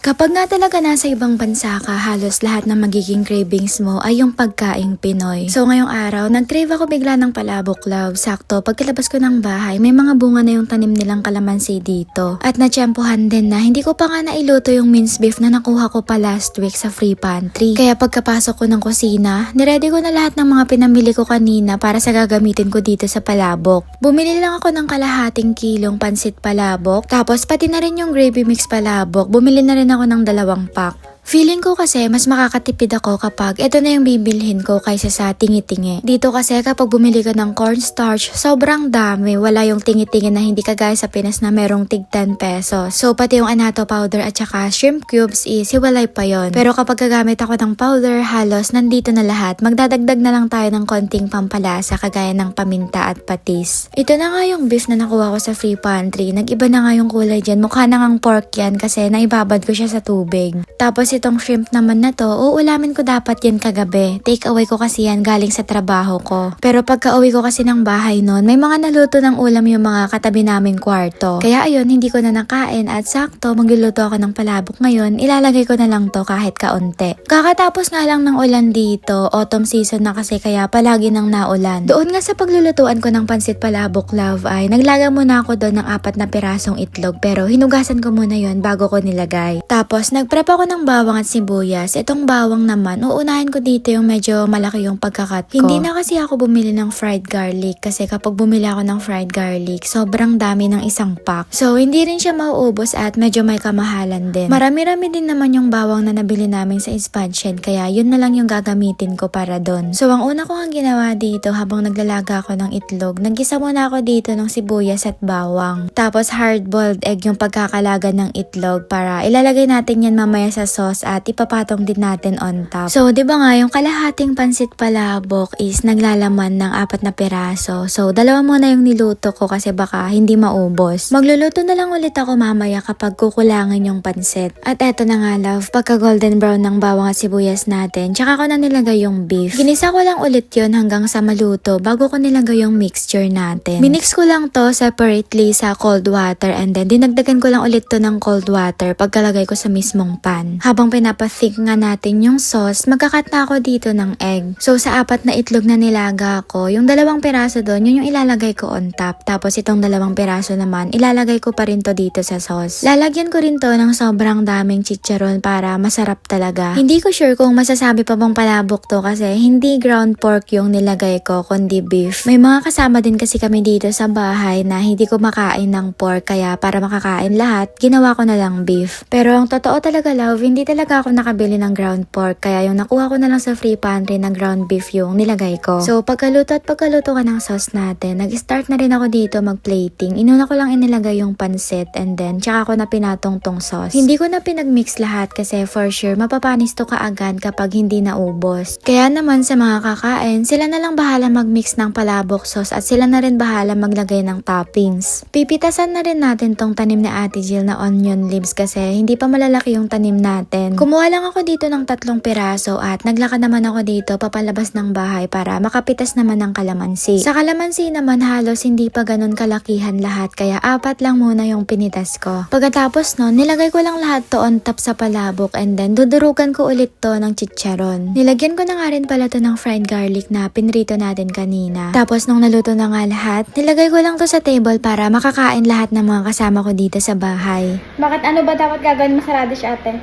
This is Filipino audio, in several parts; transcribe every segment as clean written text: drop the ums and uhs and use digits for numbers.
Kapag nga talaga nasa ibang bansa ka, halos lahat ng magiging cravings mo ay yung pagkaing Pinoy. So ngayong araw, nag-crave ako bigla ng palabok love. Sakto, pagkalabas ko ng bahay, may mga bunga na yung tanim nilang kalamansi dito. At natsyempohan din na hindi ko pa nga nailuto yung minced beef na nakuha ko pa last week sa free pantry. Kaya pagkapasok ko ng kusina, niready ko na lahat ng mga pinamili ko kanina para sa gagamitin ko dito sa palabok. Bumili lang ako ng kalahating kilong pansit palabok, tapos pati na rin yung gravy mix palabok. Bumili na rin ako ng 2 pack. Feeling ko kasi mas makakatipid ako kapag ito na yung bibilhin ko kaysa sa tingi-tingi. Dito kasi kapag bumili ka ng cornstarch, sobrang dami. Wala yung tingi-tingi na hindi kagaya sa Pinas na merong tig 10 pesos. So pati yung annatto powder at saka shrimp cubes is hiwalay pa yon. Pero kapag gagamit ako ng powder, halos nandito na lahat. Magdadagdag na lang tayo ng konting pampalasa kagaya ng paminta at patis. Ito na nga yung beef na nakuha ko sa free pantry. Nag-iba na nga yung kulay dyan. Mukha na ngang pork yan kasi naibabad ko siya sa tubig. Tapos itong shrimp naman na to, uulamin ko dapat yan kagabi. Take away ko kasi yan galing sa trabaho ko. Pero pagka uwi ko kasi ng bahay nun, may mga naluto ng ulam yung mga katabi naming kwarto. Kaya ayun, hindi ko na nakain at sakto, magluluto ako ng palabok ngayon, ilalagay ko na lang to kahit kaunti. Kakatapos nga lang ng ulan dito, autumn season na kasi kaya palagi nang naulan. Doon nga sa paglulutuan ko ng pansit palabok love ay naglaga muna ako doon ng 4 na pirasong itlog pero hinugasan ko muna yon bago ko nilagay. Tapos nagprep ako ng bawang at sibuyas. Itong bawang naman, uunahin ko dito yung medyo malaki yung pagkakat ko. Hindi na kasi ako bumili ng fried garlic kasi kapag bumili ako ng fried garlic, sobrang dami ng 1 pack. So, hindi rin siya mauubos at medyo may kamahalan din. Marami-rami din naman yung bawang na nabili namin sa Spadshed kaya yun na lang yung gagamitin ko para doon. So, ang una ko ang ginawa dito habang naglalaga ako ng itlog, naggisa muna ako dito ng sibuyas at bawang. Tapos, hard-boiled egg yung pagkakalaga ng itlog para ilalagay natin yan mamaya sa sauce at ipapatong din natin on top. So, di ba nga, yung kalahating pansit palabok is naglalaman ng 4 na piraso. So, 2 muna yung niluto ko kasi baka hindi maubos. Magluluto na lang ulit ako mamaya kapag kukulangan yung pansit. At eto na nga love, pagka golden brown ng bawang at sibuyas natin, tsaka ko na nilagay yung beef. Ginisa ko lang ulit yun hanggang sa maluto bago ko nilagay yung mixture natin. Minix ko lang to separately sa cold water and then dinagdagan ko lang ulit to ng cold water pagkalagay ko sa mismong pan. Habang pinapa-thick nga natin yung sauce, magkakat na ako dito ng egg. So sa 4 na itlog na nilaga ko, yung 2 piraso doon, yun yung ilalagay ko on top. Tapos itong 2 piraso naman, ilalagay ko pa rin to dito sa sauce. Lalagyan ko rin to ng sobrang daming chicharon para masarap talaga. Hindi ko sure kung masasabi pa bang palabok to kasi hindi ground pork yung nilagay ko, kundi beef. May mga kasama din kasi kami dito sa bahay na hindi ko makain ng pork kaya para makakain lahat, ginawa ko na lang beef. Pero ang totoo talaga love, hindi talaga ako nakabili ng ground pork kaya yung nakuha ko na lang sa free pantry na ground beef yung nilagay ko. So pagkaluto ka ng sauce natin, nag-start na rin ako dito mag-plating. Inuna ko lang inilagay yung pansit and then tsaka ko na pinatong tong sauce. Hindi ko na pinag-mix lahat kasi for sure mapapanis to kaagad kapag hindi naubos. Kaya naman sa mga kakain, sila na lang bahala mag-mix ng palabok sauce at sila na rin bahala maglagay ng toppings. Pipitasan na rin natin tong tanim ni Ate Jill na onion leaves kasi hindi pa malalaki yung tanim natin. Kumuha lang ako dito ng 3 piraso at naglakad naman ako dito papalabas ng bahay para makapitas naman ng kalamansi. Sa kalamansi naman halos hindi pa ganun kalakihan lahat kaya 4 lang muna yung pinitas ko. Pagkatapos nun, nilagay ko lang lahat to on top sa palabok and then dudurugan ko ulit to ng chicharon. Nilagyan ko na nga rin pala to ng fried garlic na pinrito natin kanina. Tapos nung naluto na nga lahat, nilagay ko lang to sa table para makakain lahat ng mga kasama ko dito sa bahay. Bakit ano ba dapat gagawin mo sa radish ate?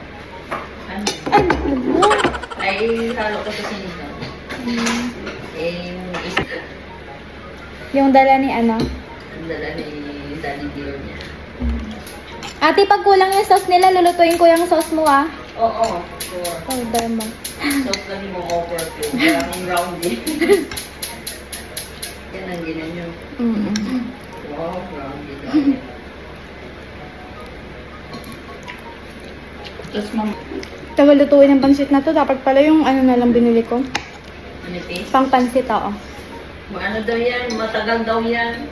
Ay, ano? Ay, halo ko sa sinigang. Yung dala ni ano? Ang dala ni Daddy Dear niya. Ate, pag kulang yung sauce nila, lulutuin ko yung sauce mo ah. Oo, sure. Powder mo. Sauce lang mo offer ko. Maraming round beef. Yan ang ginan nyo. Wow, round beef. Tapos Tagal lutuin ng pansit na to. Dapat pala yung ano na lang binili ko. manipis. Pang pansit, oo. Ano daw yan, matagal daw yan.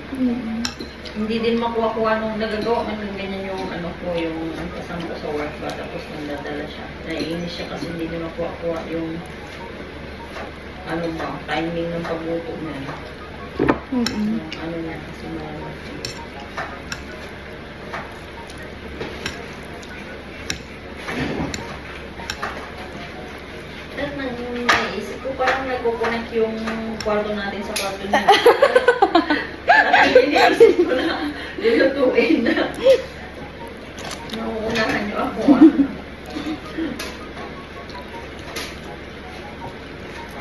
Hindi din makuha-kuha nung nagagawa man ng ganyan yung ano ko, yung ang kasama ko sa work ba, tapos nagdadala siya. Naiinis siya kasi hindi din makuha-kuha yung ano ba, timing ng pagluto niya. Ano niya kasi parang nagkukunik yung kwarto natin sa kwarto niya. Iniisip ko na, lulutuin na. Nauunahan niyo ako ah.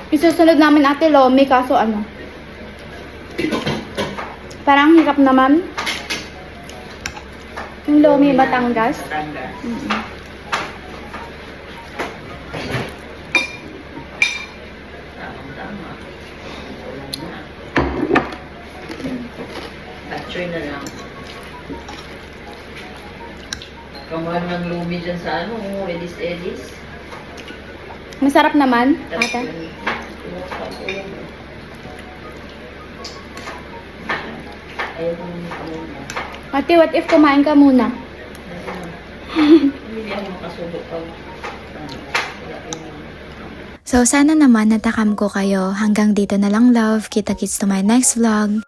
Isusunod namin Ate Lomi, kaso ano? Parang hirap naman. Yung Lomi, Batangas. Batangas. Tama. Wala na. Capture na lang. Kamahal ng lumi dyan sa ano, Edis. Masarap naman, Ate. Ayaw ko nung kamuna. Ate, what if kumain ka muna? Hindi ako makasulog pag wala yung So sana naman natakam ko kayo. Hanggang dito na lang love. Kita-kits to my next vlog.